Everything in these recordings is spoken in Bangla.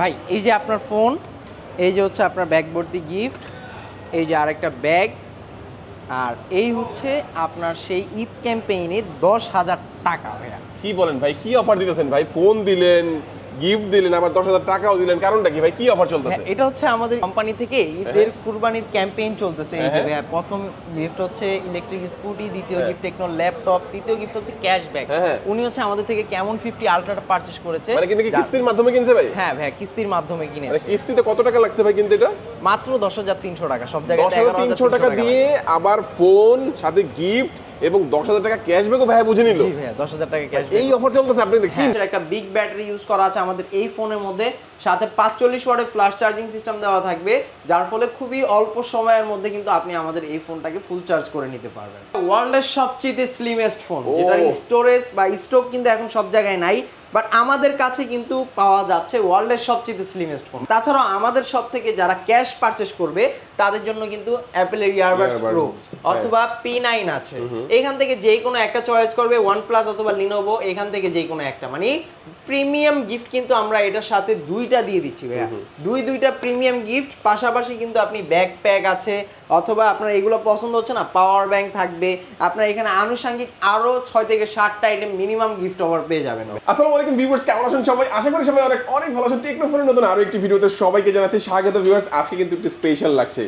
ভাই এই যে আপনার ফোন, এই যে হচ্ছে আপনার ব্যাগ ভর্তি গিফট, এই যে আরেকটা ব্যাগ, আর এই হচ্ছে আপনার সেই ঈদ ক্যাম্পেইনে 10,000 টাকা ভাইয়া। কি বলেন ভাই, কি অফার দিতেছেন ভাই? ফোন দিলেন, গিফট দিলেন, আবার 10,000 টাকাও দিলেন, কারণটা কি ভাই? কি অফার চলতেছে? এটা হচ্ছে আমাদের কোম্পানি থেকে ঈদের কুরবানির ক্যাম্পেইন চলতেছে। এই যে ভাইয়া, প্রথম গিফট হচ্ছে ইলেকট্রিক স্কুটি, দ্বিতীয় গিফট টেকনো ল্যাপটপ, তৃতীয় গিফট হচ্ছে ক্যাশব্যাক। উনি হচ্ছে আমাদের থেকে কেমন 50 আলট্রাটা পারচেজ করেছে। মানে কি কিস্তির মাধ্যমে কিনছে ভাই? হ্যাঁ ভাইয়া, কিস্তির মাধ্যমে কিনেছে। মানে কিস্তিতে কত টাকা লাগছে ভাই কিনতে এটা? মাত্র 10,300 টাকা। সব জায়গায় 10,300 টাকা দিয়ে আবার ফোন সাথে গিফট এবং 10,000 টাকা ক্যাশব্যাকও ভাই বুঝে নিল। জি ভাইয়া, 10,000 টাকা ক্যাশব্যাক। এই অফার চলতেছে আপনাদের কি? একটা বিগ ব্যাটারি ইউজ করা আছে আমাদের এই ফোনের মধ্যে, সাথে 45 ওয়াটের ফ্ল্যাশ চার্জিং সিস্টেম দেওয়া থাকবে, যার ফলে খুবই অল্প সময়ের মধ্যে কিন্তু আপনি আমাদের এই ফোনটাকে ফুল চার্জ করে নিতে পারবেন। ওয়ার্ল্ডের সবচেয়ে স্লিমেস্ট ফোন, যেটার স্টোরেজ বা স্টক কিন্তু এখন সব জায়গায় নাই, বাট আমাদের কাছে কিন্তু পাওয়া যাচ্ছে ওয়ার্ল্ডের সবচেয়ে স্লিমেস্ট ফোন। তাছাড়াও আমাদের সব থেকে যারা ক্যাশ পারচেজ করবে তাদের জন্য কিন্তু অ্যাপেলের ইয়ারবাডস প্রো অথবা P9 আছে। এখান থেকে যে কোনো একটা চয়েস করবে, OnePlus অথবা Lenovo, এখান থেকে যে কোনো একটা। মানে প্রিমিয়াম গিফট কিন্তু আমরা এটার সাথে দুইটা দিয়ে দিচ্ছি ভাইয়া। দুইটা প্রিমিয়াম গিফট, পাশাপাশি কিন্তু আপনি ব্যাকপ্যাক আছে, অথবা আপনার এগুলো পছন্দ হচ্ছে না, পাওয়ার ব্যাংক থাকবে। আপনার এখানে আনুষঙ্গিক আরো 6 থেকে 7টা আইটেম মিনিমাম গিফট অফার পেয়ে যাবেন। আসসালামু আলাইকুম ভিউয়ার্স, কেমন আছেন সবাই? আশা করি সবাই অনেক অনেক ভালো আছেন। টেকনোফোনের নতুন আরো একটি ভিডিওতে সবাইকে জানাচ্ছি স্বাগত ভিউয়ার্স। আজকে কিন্তু একটু স্পেশাল লাগছে।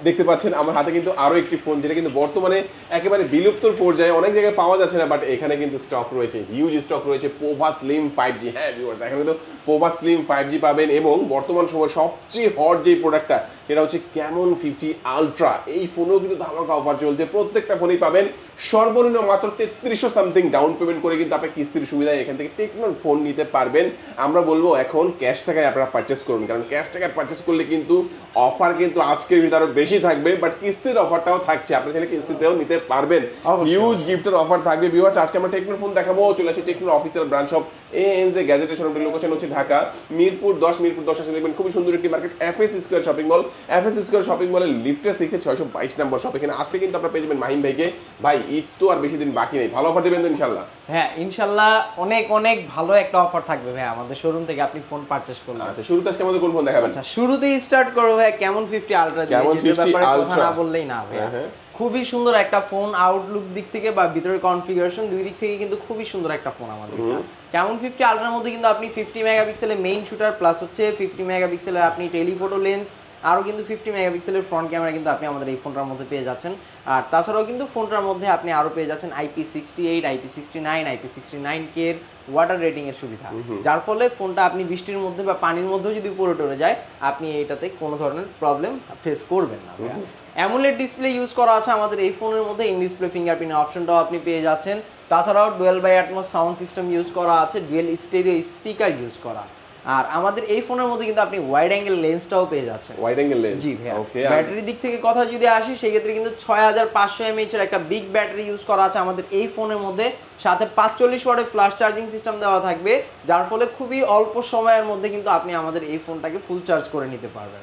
দেখতে পাচ্ছেন আমার হাতে কিন্তু আরো একটি ফোন, যেটা কিন্তু বর্তমানে একেবারে বিলুপ্তর পর্যায়ে, অনেক জায়গায় পাওয়া যাচ্ছে না, বাট এখানে কিন্তু স্টক রয়েছে, হিউজ স্টক রয়েছে। Pova slim 5G। হ্যাঁ ভিউয়ার্স, এখানে কিন্তু পোভা স্লিম 5G পাবেন, এবং বর্তমান সময় সবচেয়ে হট যে প্রোডাক্টটা সেটা হচ্ছে ক্যামন 50 আলট্রা। এই ফোনেও কিন্তু ধামাকা অফার চলছে। প্রত্যেকটা ফোনেই পাবেন সর্বনিম্ন মাত্র 3300 সামথিং ডাউন পেমেন্ট করে কিন্তু আপনি কিস্তির সুবিধায় এখান থেকে টেকনোর ফোন নিতে পারবেন। আমরা বলবো এখন ক্যাশ টাকায় আপনারা পারচেস করুন, কারণ ক্যাশ টাকায় পারচেস করলে কিন্তু অফার কিন্তু আজকের ভিতরে বেশি থাকবে, বাট কিস্তির অফারটাও থাকছে, আপনি চাইলে কিস্তিতেও নিতে পারবেন। হিউজ গিফটের অফার থাকবে ভিউয়ার্স। আজকে আমরা টেকনোর ফোন দেখাবো। চলে আসি টেকনোর অফিসিয়াল ব্রাঞ্চ অফ এএনজে গ্যাজেটের শোরুমটির লোকেশন হচ্ছে ঢাকা মিরপুর 10 আসলে দেখবেন খুবই সুন্দর একটি market, FS square shopping mall. FS square shopping মলের লিফটে 622 নম্বর শপ। এখানে আসলে কিন্তু আপনারা পেয়ে যাবেন মাহিম ভাইকে। ভাই ঈদ তো আর বেশি দিন বাকি নেই, ভালো অফার দেবেন তো ইনশাআল্লাহ? হ্যাঁ ইনশাআল্লাহ, অনেক অনেক ভালো একটা অফার থাকবে ভাই আমাদের শোরুম থেকে আপনি ফোন পারচেজ করলে। আচ্ছা, শুরুতে আজকে আমাদের কোন ফোন দেখাবেন? আচ্ছা, শুরুতেই স্টার্ট করব ভাই ক্যামন 50 আলট্রা দিয়ে। ক্যামন 50 আলট্রা না বললেই না ভাই। খুবই সুন্দর একটা ফোন, আউটলুক দিক থেকে বা ভিতরের কনফিগারেশন দুই দিক থেকে কিন্তু খুবই সুন্দর একটা ফোন আমাদের। ক্যামন 50 আলট্রার মধ্যে কিন্তু আপনি 50 মেগাপিক্সেলের মেইন শুটার, প্লাস হচ্ছে 50 মেগাপিক্সেলের আপনি টেলিফোটো লেন্স, আরও কিন্তু 50 মেগাপিক্সেলের ফ্রন্ট ক্যামেরা কিন্তু আপনি আমাদের এই ফোনটার মধ্যে পেয়ে যাচ্ছেন। আর তাছাড়াও কিন্তু ফোনটার মধ্যে আপনি আরও পেয়ে যাচ্ছেন IP68, IP69, IP69K এর ওয়াটার রেটিং এর সুবিধা, যার ফলে ফোনটা আপনি বৃষ্টির মধ্যে বা পানির মধ্যেও যদি পড়ে টরে যায়, আপনি এটাতে কোনো ধরনের প্রবলেম ফেস করবেন না। অ্যামোলেড ডিসপ্লে ইউজ করা আছে আমাদের এই ফোনের মধ্যে, ইন ডিসপ্লে ফিঙ্গারপ্রিন্ট অপশনটাও আপনি পেয়ে যাচ্ছেন। তাছাড়াও Dolby Atmos sound system use করা আছে, ডুয়েল স্টেরিও স্পিকার ইউজ করা। আর আমাদের এই ফোনের মধ্যে কিন্তু আপনি ওয়াইড অ্যাঙ্গেল লেন্সটাও পেয়ে যাচ্ছেন। ওয়াইড অ্যাঙ্গেল লেন্স, জি ভাই। ওকে, ব্যাটারির দিক থেকে কথা যদি আসি, সেই ক্ষেত্রে কিন্তু 6500 mAh এর একটা বিগ ব্যাটারি ইউজ করা আছে আমাদের এই ফোনের মধ্যে, সাথে 45 ওয়াটের ফ্ল্যাশ চার্জিং সিস্টেম দেওয়া থাকবে, যার ফলে খুবই অল্প সময়ের মধ্যে কিন্তু আপনি আমাদের এই ফোনটাকে ফুল চার্জ করে নিতে পারবেন।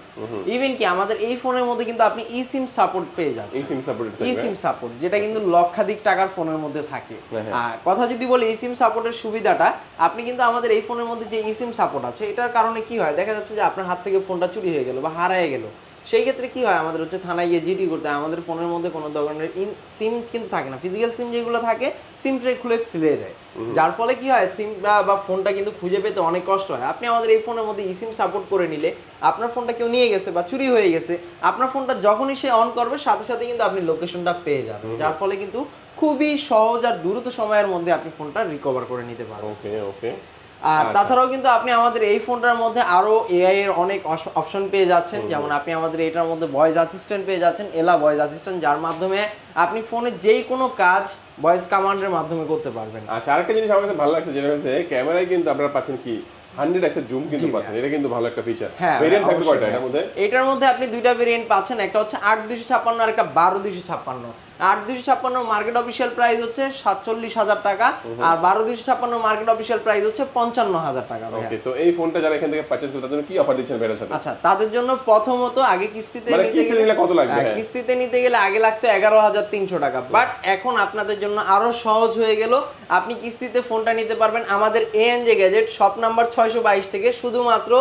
ইভেন কি আমাদের এই ফোনের মধ্যে কিন্তু আপনি eSIM সাপোর্ট পেয়ে যাবেন। eSIM সাপোর্ট, যেটা কিন্তু লক্ষাধিক টাকার ফোনের মধ্যে থাকে। আর কথা যদি বলি eSIM সাপোর্টের সুবিধাটা, আপনি কিন্তু আমাদের এই ফোনের মধ্যে যে eSIM সাপোর্ট আছে, এটার কারণে কি হয়, দেখা যাচ্ছে যে আপনার হাত থেকে ফোনটা চুরি হয়ে গেল বা হারিয়ে গেল, সেই ক্ষেত্রে কি হয়, আমাদের হচ্ছে থানায় গিয়ে জিডি করতে হয়। আমাদের ফোনের মধ্যে কোনো ধরনের সিম কিন্তু থাকে না, ফিজিক্যাল সিম যেগুলো থাকে সিমটাই খুলে ফেলে দেয়, যার ফলে কি হয়, সিমটা বা ফোনটা কিন্তু খুঁজে পেতে অনেক কষ্ট হয়। আপনি আমাদের এই ফোনের মধ্যে eSIM সাপোর্ট করে নিলে, আপনার ফোনটা কেউ নিয়ে গেছে বা চুরি হয়ে গেছে, আপনার ফোনটা যখনই সে অন করবে সাথে সাথে কিন্তু আপনি লোকেশনটা পেয়ে যাবেন, যার ফলে কিন্তু খুবই সহজ আর দ্রুত সময়ের মধ্যে আপনি ফোনটা রিকভার করে নিতে পারবেন। ওকে। আর তাছাড়াও কিন্তু আপনি আমাদের এই ফোনটার মধ্যে আরো এআই এর অনেক অপশন পেয়ে যাচ্ছেন, যেমন আপনি আমাদের এটার মধ্যে ভয়েস অ্যাসিস্ট্যান্ট পেয়ে যাচ্ছেন, এলা ভয়েস অ্যাসিস্ট্যান্ট, যার মাধ্যমে আপনি ফোনে যেই কোনো কাজ ভয়েস কমান্ডের মাধ্যমে করতে পারবেন। আচ্ছা, আরেকটা জিনিস আমার কাছে ভালো লাগছে, যেটা হচ্ছে ক্যামেরায় কিন্তু আপনারা পাচ্ছেন কি 100x এর জুম কিন্তু পাচ্ছেন। এটা কিন্তু ভালো একটা ফিচার। ভেরিয়েন্ট থাকবে কয়টা এটার মধ্যে? এটার মধ্যে আপনি দুইটা ভেরিয়েন্ট পাচ্ছেন, একটা হচ্ছে 8256 আর একটা 12256। 8256 মার্কেট অফিশিয়াল প্রাইস হচ্ছে 47,000 টাকা, আর 12256 মার্কেট অফিশিয়াল প্রাইস হচ্ছে 55,000 টাকা। ওকে, তো এই ফোনটা যারা এখান থেকে পারচেজ করে তাদের জন্য কি অফার দিচ্ছেন ভাইয়ের সাথে? আচ্ছা, তাদের জন্য প্রথমত আগে কিস্তিতে নিলে কত লাগবে? কিস্তিতে নিতে গেলে আগে লাগতো 11,300 টাকা, বাট এখন আপনাদের জন্য আরো সহজ হয়ে গেল, আপনি কিস্তিতে ফোনটা নিতে পারবেন আমাদের এএনজে গ্যাজেট শপ নাম্বার 622 থেকে শুধুমাত্র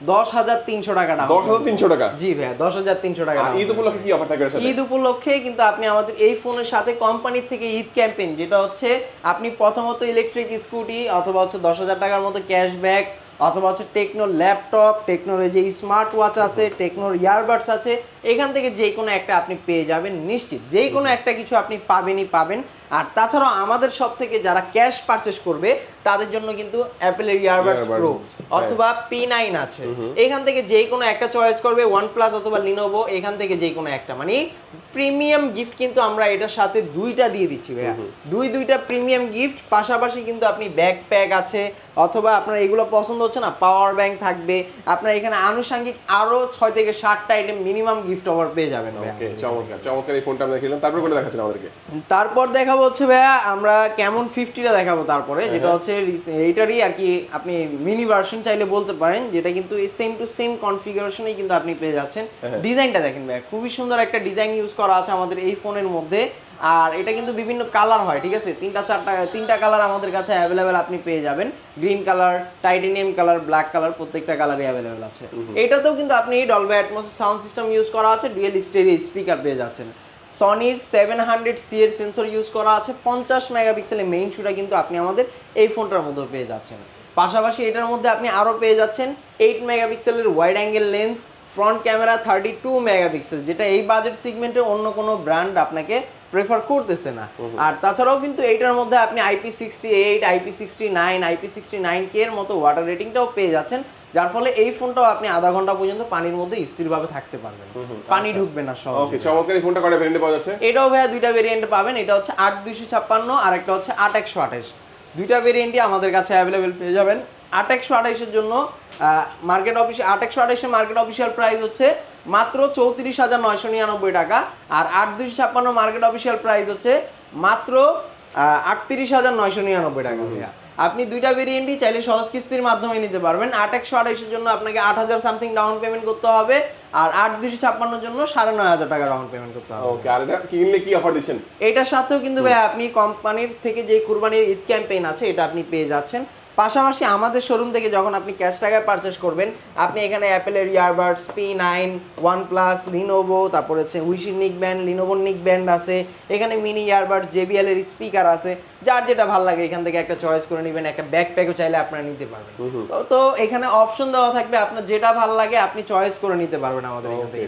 10,300 টাকা দাম। 10,300 টাকা? জি ভাইয়া, 10,300 টাকা। আর ঈদ উপলক্ষে কি অফার থাকবে এর সাথে? ঈদ উপলক্ষে কিন্তু আপনি আমাদের এই ফোনের সাথে কোম্পানি থেকে ঈদ ক্যাম্পেইন, যেটা হচ্ছে আপনি প্রথমত ইলেকট্রিক স্কুটি অথবা হচ্ছে 10,000 টাকার মতো ক্যাশব্যাক অথবা হচ্ছে টেকনোর ল্যাপটপ, টেকনোর যে স্মার্ট ওয়াচ আছে, টেকনোর ইয়ারবাডস আছে, এখান থেকে যে কোনো একটা আপনি পেয়ে যাবেন নিশ্চিত। যে কোনো একটা কিছু আপনি পাবেন। আর তাছাড়াও আমাদের সব থেকে যারা ক্যাশ পারচেস করবে তাদের জন্য কিন্তু অ্যাপেলের ইয়ারবাডস প্রো অথবা P9 আছে, এখান থেকে যে কোনো একটা চয়েস করবে, OnePlus অথবা লিনোভো, এখান থেকে যে কোনো একটা, মানে প্রিমিয়াম গিফট কিন্তু আমরা এটার সাথে দুইটা দিয়ে দিচ্ছি ভাইয়া। দুইটা প্রিমিয়াম গিফট, পাশাপাশি কিন্তু আপনি ব্যাকপ্যাক আছে অথবা আপনার এগুলো পছন্দ হচ্ছে না, পাওয়ার ব্যাংক থাকবে, আপনার এখানে আনুষঙ্গিক আরো 6 থেকে 7টা আইটেম মিনিমাম গিফট অফার পেয়ে যাবেন ভাইয়া। ওকে, চমৎকার এই ফোনটা আমরা দেখলাম। তারপর কোনটা দেখাচ্ছেন আমাদেরকে? তারপর দেখাবো হচ্ছে ভাইয়া আমরা কেমন 50টা দেখাবো তারপরে, যেটা হচ্ছে এইটারই আর কি আপনি মিনি ভার্সন চাইলে বলতে পারেন, যেটা কিন্তু সেম টু সেম কনফিগারেশনেই কিন্তু আপনি পেয়ে যাচ্ছেন। ডিজাইনটা দেখেন ভাইয়া, খুবই সুন্দর একটা ডিজাইন ইউজ করা আছে আমাদের এই ফোনের মধ্যে। আর এটা কিন্তু বিভিন্ন কালার হয়, ঠিক আছে, 3টা কালার আমাদের কাছে অ্যাভেলেবেল আপনি পেয়ে যাবেন। Green colour, titanium colour, black colour, প্রত্যেকটা কালারই অ্যাভেলেবেল আছে। এটাতেও কিন্তু আপনি Dolby atoms sound system use করা আছে, ডুয়েল স্টেরিও স্পিকার পেয়ে যাচ্ছেন। সনির 700C এর সেন্সর ইউজ করা আছে, 50 মেগাপিক্সেলের মেইন শুটা কিন্তু আপনি আমাদের এই ফোনটার মধ্যে পেয়ে যাচ্ছেন। পাশাপাশি এটার মধ্যে আপনি আরও পেয়ে যাচ্ছেন 8 মেগাপিক্সেলের wide angle lens, front camera 32 megapixel, যেটা এই বাজেট সিগমেন্টে অন্য কোনো ব্র্যান্ড আপনাকে প্রেফার করতেছে না। আর তাছাড়াও কিন্তু এইটার মধ্যে আপনি IP68, IP69, IP69K এর মতো ওয়াটার রেটিংটাও পেয়ে যাচ্ছেন, যার ফলে এই ফোনটাও আপনি আধা ঘন্টা পর্যন্ত পানির মধ্যে স্থিরভাবে থাকতে পারবেন, পানি ঢুকবে না সহজে। ওকে, চমৎকার। এই ফোনটা কয়টা ভেরিয়েন্টে পাওয়া যাচ্ছে? এটাও ভাইয়া দুইটা ভেরিয়েন্টে পাবেন, এটা হচ্ছে 8256 আর একটা হচ্ছে 8128। দুইটা ভেরিয়েন্টই আমাদের কাছে অ্যাভেলেবেল পেয়ে যাবেন। 8128 এর জন্য মার্কেট অফিসিয়াল 8128 এর মার্কেট অফিসিয়াল প্রাইস হচ্ছে মাত্র 34,999 টাকা, আর 8256 মার্কেট অফিসিয়াল প্রাইস হচ্ছে মাত্র 38,999 টাকা ভাইয়া। আপনি দুইটা ভেরিয়েন্টই চাইলে সহজ কিস্তির মাধ্যমে নিতে পারবেন। 8128 এর জন্য আপনাকে 8,000 সামথিং ডাউন পেমেন্ট করতে হবে, আর 8256 এর জন্য 9,500 টাকা ডাউন পেমেন্ট করতে হবে। ওকে, আর এটা কিনলে কি অফার দিচ্ছেন? এটার সাথেও কিন্তু ভাই আপনি কোম্পানির থেকে যে কুরবানির ঈদ ক্যাম্পেইন আছে এটা আপনি পেয়ে যাচ্ছেন। পাশাপাশি আমাদের শোরুম থেকে যখন আপনি ক্যাশ টাকায় পারচেস করবেন, আপনি এখানে অ্যাপেলের ইয়ারবাডস, P9, OnePlus, লিনোভো, তারপর হচ্ছে উইশির নিক ব্যান্ড, লিনোভোর নিক ব্যান্ড আছে, এখানে মিনি ইয়ারবাডস, JBL এর স্পিকার আছে, যার যেটা ভালো লাগে এখান থেকে একটা চয়েস করে নেবেন। একটা ব্যাকপ্যাকও চাইলে আপনারা নিতে পারবেন। তো এখানে অপশন দেওয়া থাকবে, আপনার যেটা ভালো লাগে আপনি চয়েস করে নিতে পারবেন আমাদের এখান থেকে।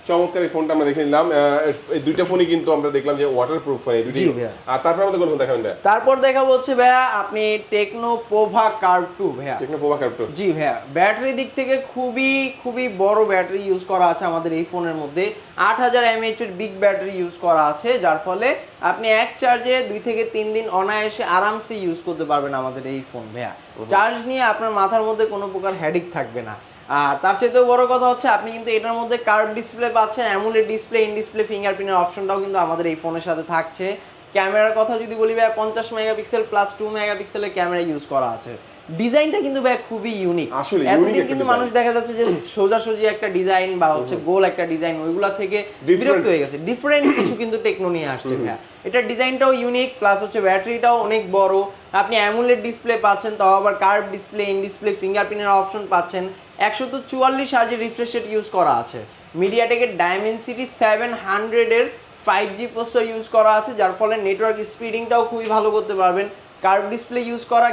চমৎকার এই ফোনটা আমরা দেখে নিলাম। এই দুইটা ফোনই কিন্তু আমরা দেখলাম যে ওয়াটারপ্রুফ ফোন এই দুইটি। আর তারপর আমাদের কোন ফোন দেখাবেন ভাই? তারপর দেখাবো হচ্ছে ভাইয়া আপনি টেকনো পোভা কার্ভ 2 ভাইয়া। টেকনো পোভা কার্ভ 2, জি ভাইয়া, ব্যাটারি দিক থেকে খুবই বড় ব্যাটারি ইউজ করা আছে আমাদের এই ফোনের মধ্যে। 8000 mAh এর বিগ ব্যাটারি ইউজ করা আছে, যার ফলে আপনি এক চার্জে 2 থেকে 3 দিন অনায়াসে আরামসে ইউজ করতে পারবেন আমাদের এই ফোন ভাইয়া। চার্জ নিয়ে আপনার মাথার মধ্যে কোনো প্রকার হেডেক থাকবে না। আর তার চাইতেও বড় কথা হচ্ছে আপনি কিন্তু এটার মধ্যে কার্ভ ডিসপ্লে পাচ্ছেন, অ্যামোলেড ডিসপ্লে, ইন ডিসপ্লে ফিঙ্গারপ্রিন্টের অপশনটাও কিন্তু আমাদের এই ফোনের সাথে থাকছে। ক্যামেরার কথা যদি বলি ভাই, 50 মেগাপিক্সেল প্লাস 2 মেগাপিক্সেলের ক্যামেরা ইউজ করা আছে। ডিজাইনটা কিন্তু ভাই খুবই ইউনিক। আসলে এতদিন কিন্তু মানুষ দেখা যাচ্ছে যে সোজাসুজি একটা ডিজাইন বা হচ্ছে গোল একটা ডিজাইন, ওইগুলা থেকে বিরক্ত হয়ে গেছে। ডিফারেন্ট কিছু কিন্তু টেকনো নিয়ে আসছে ভাইয়া। এটার ডিজাইনটাও ইউনিক, প্লাস হচ্ছে ব্যাটারিটাও অনেক বড়। আপনি অ্যামোলেড ডিসপ্লে পাচ্ছেন, তাও আবার কার্ভ ডিসপ্লে, ইন ডিসপ্লে ফিঙ্গারপ্রিন্টের অপশন পাচ্ছেন। 144 Hz রিফ্রেশ রেট ইউজ করা আছে। মিডিয়াটেকের ডায়মেনসিটি 700 এর 5G প্রসেসর ইউজ করা আছে, যার ফলে নেটওয়ার্ক স্পিডিংটাও খুবই ভালো করতে পারবেন। কার্ভ ডিসপ্লে ইউজ করা,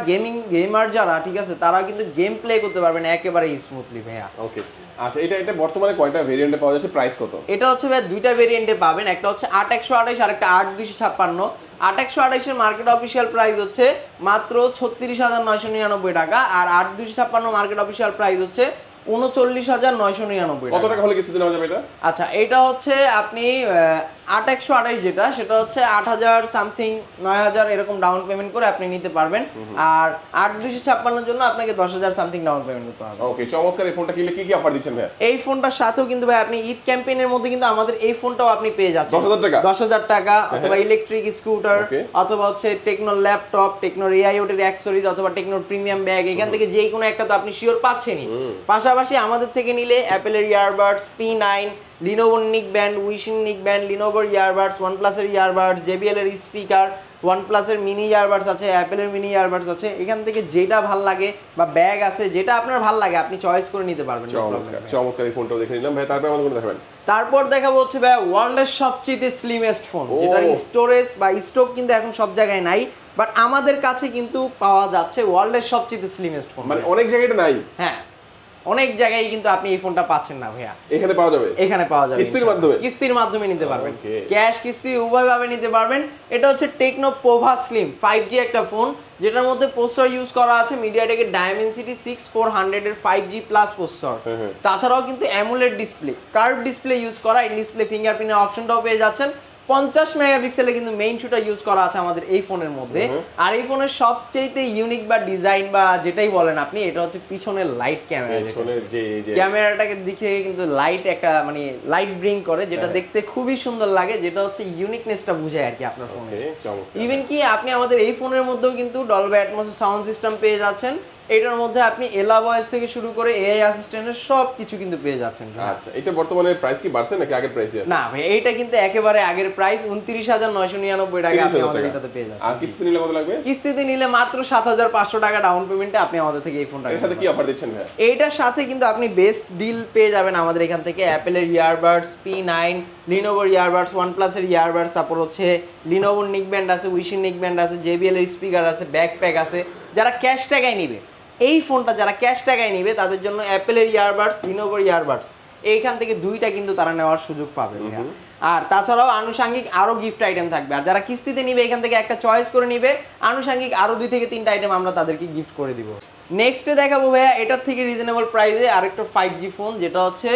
গেমার যারা, ঠিক আছে, তারা কিন্তু গেম প্লে করতে পারবেন একেবারে স্মুথলি ভাইয়া। ওকে, আচ্ছা, এটা বর্তমানে কয়টা ভেরিয়েন্টে পাওয়া যাচ্ছে, প্রাইস কত? এটা হচ্ছে ভাই দুইটা ভেরিয়েন্টে পাবেন, একটা হচ্ছে 8128 আর একটা 8256। 8128 এর মার্কেট অফিসিয়াল প্রাইস হচ্ছে মাত্র 36,999 টাকা, আর 8256 মার্কেট অফিসিয়াল প্রাইস হচ্ছে 39,999 কত টাকা হলে কিস্তিতে নেওয়া যাবে এটা? আচ্ছা, এটা হচ্ছে আপনি 8128 যেটা, সেটা হচ্ছে 8,000 সামথিং 9,000 এরকম ডাউন পেমেন্ট করে আপনি নিতে পারবেন। আর 8256 জন্য আপনাকে 10,000 সামথিং ডাউন পেমেন্ট করতে হবে। ওকে, চমৎকার। এই ফোনটা কিনলে কি কি অফার দিচ্ছেন ভাই? এই ফোনটার সাথেও কিন্তু ভাই আপনি ঈদ ক্যাম্পেইনের মধ্যে কিন্তু আমাদের এই ফোনটাও আপনি পেয়ে যাচ্ছেন 10,000 টাকা, 10,000 টাকা, অথবা ইলেকট্রিক স্কুটার, অথবা হচ্ছে টেকনোর ল্যাপটপ, টেকনোর AIoT এর অ্যাক্সেসরিজ, অথবা টেকনোর প্রিমিয়াম ব্যাগ। এখান থেকে যে কোনো একটা তো আপনি শিওর পাচ্ছেনই। পাশাপাশি আমাদের থেকে নিলে অ্যাপেলের ইয়ারবাডস, P9, লিনোভোর নিক ব্যান্ড, উইশিং নিক ব্যান্ড, লিনোভোর ইয়ারবাডস, OnePlus এর ইয়ারবাডস, JBL এর স্পিকার, ওয়ানপ্লাসের মিনি ইয়ারবাডস আছে, অ্যাপেলের মিনি ইয়ারবাডস আছে, এখান থেকে যেটা ভাল লাগে বা ব্যাগ আছে, যেটা আপনার ভাল লাগে আপনি চয়েস করে নিতে পারবেন। চমৎকার এই ফোনটাও দেখে নিলাম ভাই। তারপরে আমাদের কোনটা দেখাবেন? তারপর দেখাবো হচ্ছে ভাই ওয়ার্ল্ডের সবচেয়ে স্লিমেস্ট ফোন, যেটার স্টোরেজ বা স্টক কিন্তু এখন সব জায়গায় নাই, বাট আমাদের কাছে কিন্তু পাওয়া যাচ্ছে ওয়ার্ল্ডের সবচেয়ে স্লিমেস্ট ফোন। মানে অনেক জায়গায় এটা নাই? হ্যাঁ, অনেক জায়গায় কিন্তু আপনি এই ফোনটা পাচ্ছেন না ভাইয়া। এখানে পাওয়া যাবে? এখানে পাওয়া যাবে কিস্তির মাধ্যমে? কিস্তির মাধ্যমে নিতে পারবেন, ক্যাশ কিস্তি উভয়ভাবে নিতে পারবেন। এটা হচ্ছে টেকনো পোভা স্লিম 5G একটা ফোন, যেটার মধ্যে প্রসেসর ইউজ করা আছে মিডিয়াটেকের ডায়মেনসিটি 6400 এর 5G প্লাস প্রসেসর। তাছাড়াও কিন্তু AMOLED display, curve display use করা, এই ডিসপ্লে ফিঙ্গারপ্রিন্টের অপশনটাও পেয়ে যাচ্ছেন। 50 মেগাপিক্সেলে কিন্তু মেইন শুটার ইউজ করা আছে আমাদের এই ফোনের মধ্যে। আর এই ফোনের সবচেয়ে ইউনিক বা ডিজাইন বা যেটাই বলেন আপনি, এটা হচ্ছে পিছনের লাইট ক্যামেরা। পিছনের যে ক্যামেরাটাকে দিকে কিন্তু লাইট একটা মানে লাইট ব্রিং করে, যেটা দেখতে খুবই সুন্দর লাগে, যেটা হচ্ছে ইউনিকনেসটা বোঝায় আর কি আপনার ফোনে। ইভেন কি আপনি আমাদের এই ফোনের মধ্যেও কিন্তু ডলবি অ্যাটমসের সাউন্ড সিস্টেম পেয়ে যাচ্ছেন। এটার মধ্যে আপনি এলা ভয়েস থেকে শুরু করে এআই অ্যাসিস্ট্যান্টের সব কিছু কিন্তু পেয়ে যাচ্ছেন। আচ্ছা, এটা বর্তমানে প্রাইস কি বাড়ছে নাকি আগের প্রাইসই আছে? না ভাই, এইটা কিন্তু একেবারে আগের প্রাইস 29,999 টাকা আপনি আমাদের এটাতে পেয়ে যাচ্ছেন। আর কিস্তি নিলে কত লাগবে? কিস্তিতে নিলে মাত্র 7,500 টাকা ডাউন পেমেন্টে আপনি আমাদের থেকে এই ফোনটা। এর সাথে কি অফার দিচ্ছেন ভাই? এইটার সাথে কিন্তু আপনি বেস্ট ডিল পেয়ে যাবেন আমাদের এখান থেকে। অ্যাপেলের ইয়ারবাডস P9, লিনোভোর ইয়ারবাডস, ওয়ানপ্লাসের ইয়ারবাডস, তারপর হচ্ছে লিনোভোর নিক ব্যান্ড আছে, উইশির নিক ব্যান্ড আছে, JBL এর স্পিকার আছে, ব্যাকপ্যাক আছে। যারা ক্যাশ টাকায় নিবে এই ফোনটা, যারা ক্যাশ টাকায় নিবে তাদের জন্য অ্যাপেলের ইয়ারবাডস, লিনোভোর ইয়ারবাডস, এইখান থেকে দুইটা কিন্তু তারা নেওয়ার সুযোগ পাবে। আর তাছাড়াও আনুষঙ্গিক আরো গিফট আইটেম থাকবে। আর যারা কিস্তিতে নিবে এখান থেকে একটা চয়েস করে নিবে, আনুষঙ্গিক আরো 2 থেকে 3টা আইটেম আমরা তাদেরকে গিফট করে দিব। নেক্সটে দেখাবো ভাইয়া এটার থেকে রিজনেবল প্রাইসে আরেকটা 5G ফোন, যেটা হচ্ছে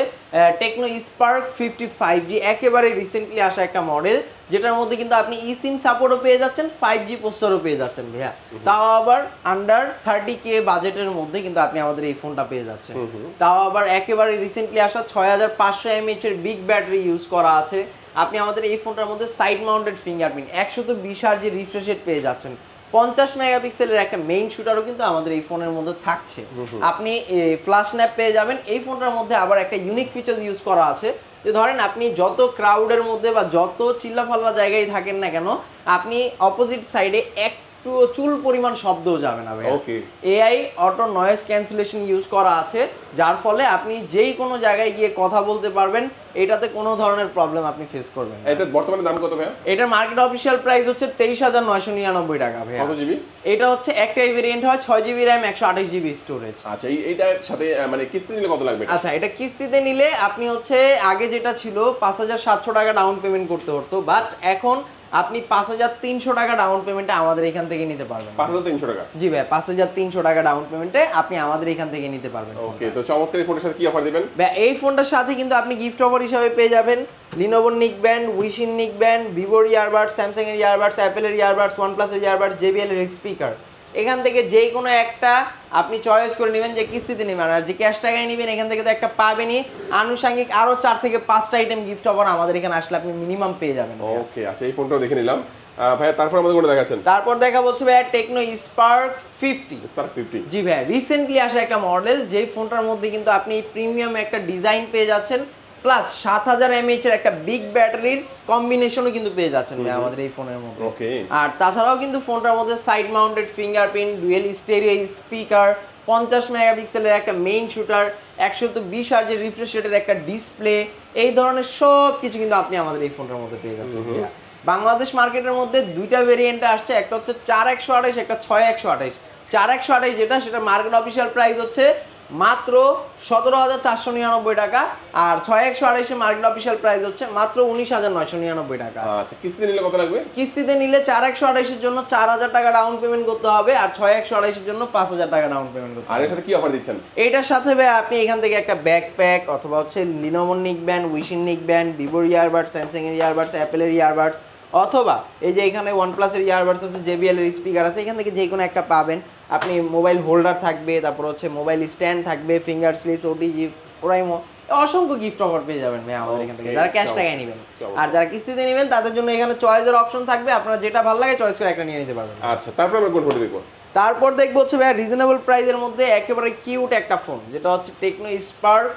টেকনো স্পার্ক 50 5G, একেবারে রিসেন্টলি আসা একটা মডেল, যেটার মধ্যে কিন্তু আপনি eSIM সাপোর্টও পেয়ে যাচ্ছেন, 5G প্রসেসরও পেয়ে যাচ্ছেন ভাইয়া। তাও আবার আন্ডার 30K বাজেটের মধ্যে কিন্তু আপনি আমাদের এই ফোনটা পেয়ে যাচ্ছেন। তাও আবার একেবারে রিসেন্টলি আসা 6500 mAh এর বিগ ব্যাটারি ইউজ করা আছে। আপনি আমাদের এই ফোনটার মধ্যে side mounted fingerprint 120 Hz refresh rate পেয়ে যাচ্ছেন। 50 মেগাপিক্সেলের একটা মেইন শুটারও কিন্তু আমাদের এই ফোনের মধ্যে থাকছে। আপনি ফ্ল্যাশ স্ন্যাপ পেয়ে যাবেন। এই ফোনটার মধ্যে আবার একটা ইউনিক ফিচার ইউজ করা আছে, যে ধরেন আপনি যত ক্রাউডের মধ্যে বা যত চিল্লাফাল্লা জায়গায় থাকেন না কেন, আপনি অপোজিট সাইডে একটু চুল পরিমাণ শব্দও যাবে না ভাই। AI auto noise cancellation use করা আছে, যার ফলে আপনি যেই কোনো জায়গায় গিয়ে কথা বলতে পারবেন, এটাতে কোনো ধরনের প্রবলেম আপনি ফেস করবেন না। এটা বর্তমানে দাম কত ভাই? এটার মার্কেট অফিশিয়াল প্রাইস হচ্ছে 23,999 টাকা ভাই। কত জিবি? এটা হচ্ছে একটাই ভেরিয়েন্ট হয় 6GB RAM 128GB স্টোরেজ। আচ্ছা, এইটার সাথে মানে কিস্তি নিলে কত লাগবে? আচ্ছা, এটা কিস্তিতে নিলে আপনি হচ্ছে আগে যেটা ছিল 5,700 টাকা ডাউন পেমেন্ট করতে হতো, বাট এখন আপনি 5,300 টাকা ডাউন পেমেন্টে আমাদের এখান থেকে নিতে পারবেন। 5,300 টাকা? জি ভাই, 5,300 টাকা ডাউন পেমেন্টে আপনি আমাদের এখান থেকে নিতে পারবেন। ওকে, তো চমৎকার এই ফোনের সাথে কি অফার দিবেন? ভাই এই ফোনটার সাথে কিন্তু আপনি গিফট অফার হিসাবে পেয়ে যাবেন লিনোভোর নিক ব্যান্ড, উইশির নিক ব্যান্ড, ভিভোর ইয়ারবাডস, স্যামসাং এর ইয়ারবাডস, অ্যাপেলের ইয়ারবাডস, ওয়ানপ্লাসের ইয়ারবাডস, JBL এর স্পিকার। এখান থেকে যে কোনো একটা আপনি চয়েস করে নেবেন যে কিস্তিতে নেবেন, আর যে ক্যাশ টাকায় নেবেন এখান থেকে তো একটা পাবেনই। আনুষঙ্গিক আরো 4 থেকে 5টা আইটেম গিফট অফার আমাদের এখানে আসলে আপনি মিনিমাম পেয়ে যাবেন। ওকে, আচ্ছা এই ফোনটাও দেখে নিলাম ভাইয়া। তারপর আমাদের কোনটা দেখাচ্ছেন? তারপর দেখা হচ্ছে ভাইয়া টেকনো স্পার্ক 50। জি ভাইয়া, রিসেন্টলি আসা একটা মডেল, যেই ফোনটার মধ্যে কিন্তু আপনি প্রিমিয়াম একটা ডিজাইন পেয়ে যাচ্ছেন, প্লাস 7000 mAh এর একটা বিগ ব্যাটারির কম্বিনেশনও কিন্তু পেয়ে যাচ্ছেন ভাই আমাদের এই ফোনের মধ্যে। আর তাছাড়াও কিন্তু ফোনটার মধ্যে side mounted fingerprint, dual stereo speaker, 50 মেগাপিক্সেলের একটা মেইন শুটার, 120 Hz রিফ্রেশ রেটের একটা ডিসপ্লে, এই ধরনের সব কিছু কিন্তু আপনি আমাদের এই ফোনটার মধ্যে পেয়ে যাচ্ছেন। বাংলাদেশ মার্কেটের মধ্যে 2টা ভেরিয়েন্ট আসছে, একটা হচ্ছে 4128, একটা 6128। 4128 যেটা, সেটা মার্কেট অফিশিয়াল প্রাইস হচ্ছে মাত্র 17,499 টাকা, আর 6128 মার্কেট অফিশিয়াল প্রাইস হচ্ছে মাত্র 19,999 টাকা। আচ্ছা, কিস্তিতে নিলে কত লাগবে? কিস্তিতে নিলে 4128 এর জন্য 4,000 টাকা ডাউন পেমেন্ট করতে হবে, আর 6128 এর জন্য 5,000 টাকা ডাউন পেমেন্ট করতে হবে। আর এর সাথে কি অফার দিচ্ছেন? এইটার সাথে ভাই আপনি এখান থেকে একটা ব্যাকপ্যাক, অথবা হচ্ছে লিনোভোর নিক ব্যান্ড, উইশির নিক ব্যান্ড, ভিভোর ইয়ারবাডস, স্যামসাং এর ইয়ারবাডস, অ্যাপেলের ইয়ারবাডস, অথবা এই যে এখানে ওয়ানপ্লাসের ইয়ারবাডস আছে, JBL এর স্পিকার আছে, এখান থেকে যে কোনো একটা পাবেন। আপনি মোবাইল হোল্ডার থাকবে, তারপর হচ্ছে মোবাইল স্ট্যান্ড থাকবে, ফিঙ্গার স্লিপস, OTG, ওরাইমো, অসংখ্য গিফট অফার পেয়ে যাবেন ভাই আমাদের এখান থেকে, যারা ক্যাশ টাকায় নেবেন। আর যারা কিস্তিতে নেবেন তাদের জন্য এখানে চয়েসের অপশন থাকবে, আপনারা যেটা ভালো লাগে চয়েস করে একটা নিয়ে নিতে পারবেন। আচ্ছা, তারপর আমরা কোন ফোনটা দেখবো? তারপর দেখবো হচ্ছে ভাই রিজনেবল প্রাইসের মধ্যে একেবারে কিউট একটা ফোন, যেটা হচ্ছে টেকনো স্পার্ক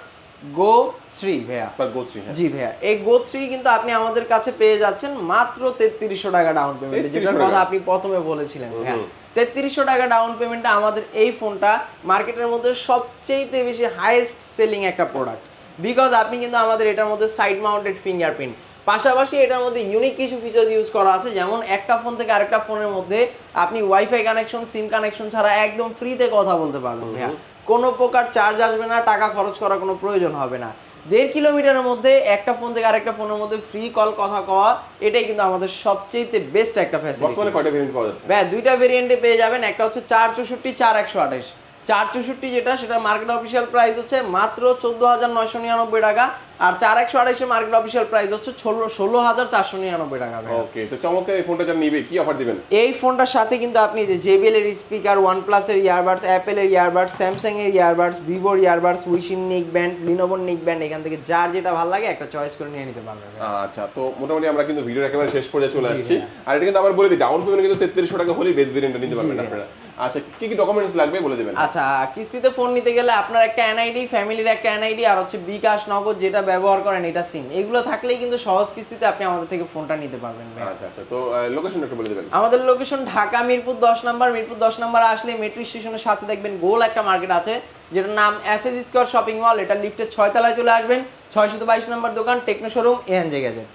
গো 3 ভাইয়া। স্পার্ক গো 3 হ্যাঁ। জি ভাইয়া, এই গো 3 কিন্তু আপনি আমাদের কাছে পেয়ে যাচ্ছেন মাত্র 3300 টাকা ডাউন পেমেন্টে, যেটার কথা আপনি প্রথমে বলেছিলেন ভাইয়া। 3300 টাকা ডাউন পেমেন্টে আমাদের এই ফোনটা মার্কেটের মধ্যে সবচেয়ে বেশি হাইয়েস্ট সেলিং একটা প্রোডাক্ট, বিকজ আপনি কিন্তু আমাদের এটার মধ্যে সাইড মাউন্টেড ফিঙ্গারপ্রিন্ট, পাশাপাশি এটার মধ্যে ইউনিক কিছু ফিচার ইউজ করা আছে, যেমন একটা ফোন থেকে আরেকটা ফোনের মধ্যে আপনি ওয়াইফাই কানেকশন, সিম কানেকশন ছাড়া একদম ফ্রিতে কথা বলতে পারবেন ভাইয়া। কোনো প্রকার চার্জ আসবে না, টাকা খরচ করার কোনো প্রয়োজন হবে না। 1.5 কিলোমিটারের মধ্যে একটা ফোন থেকে আরেকটা ফোনের মধ্যে ফ্রি কল কথা কওয়া, এটাই কিন্তু আমাদের সবচেয়ে বেস্ট একটা ফ্যাসিলিটি। বর্তমানে কয়টা ভেরিয়েন্ট পাওয়া যাচ্ছে? ভাই দুইটা ভেরিয়েন্টে পেয়ে যাবেন, একটা হচ্ছে 464, 4128। 464 যেটা, সেটা মার্কেট অফিসিয়াল প্রাইস হচ্ছে মাত্র 14,999 টাকা, আর 4128 মার্কেট অফিসিয়াল প্রাইস হচ্ছে 16,499 টাকা। ওকে, তো চমৎকার এই ফোনটা যারা নিবে কি অফার দিবেন? এই ফোনটার সাথে কিন্তু আপনি যে JBL এর স্পিকার, OnePlus এর ইয়ারবাডস, অ্যাপেল এর ইয়ারবাডস, স্যামসাং এর ইয়ারবাডস, ভিভোর ইয়ারবাডস, উইশিন নেক ব্যান্ড, লিনোভোর নেক ব্যান্ড, এখান থেকে যার যেটা ভালো লাগে একটা চয়েস করে নিয়ে নিতে পারবেন। আচ্ছা, তো মোটামুটি আমরা কিন্তু ভিডিওর একেবারে শেষ পর্যায়ে চলে আসছি। আর এটা কিন্তু আবার বলে দিই, ডাউন পেমেন্ট কিন্তু 3300 টাকা হলেই বেস ভেরিয়েন্টটা নিতে পারবেন আপনারা। আচ্ছা, কি কি ডকুমেন্টস লাগবে বলে দিবেন? আচ্ছা, কিস্তিতে ফোন নিতে গেলে আপনার একটা NID, ফ্যামিলির একটা NID, আর হচ্ছে বিকাশ, নগদ যেটা ব্যবহার করেন এটা সিম, এগুলো থাকলেই কিন্তু সহজ কিস্তিতে আপনি আমাদের থেকে ফোনটা নিতে পারবেন। আচ্ছা আচ্ছা, তো লোকেশনটা একটু বলে দিবেন। আমাদের লোকেশন ঢাকা মিরপুর 10 নম্বর। মিরপুর 10 নম্বর আসলে মেট্রো স্টেশনের সাথে দেখবেন গোল একটা মার্কেট আছে, যেটার নাম FS স্কয়ার শপিং মল। এটা লিফটের 6 তলায় চলে আসবেন, 622 নম্বর দোকান, টেকনো শোরুম, ANJ গ্যাজেট।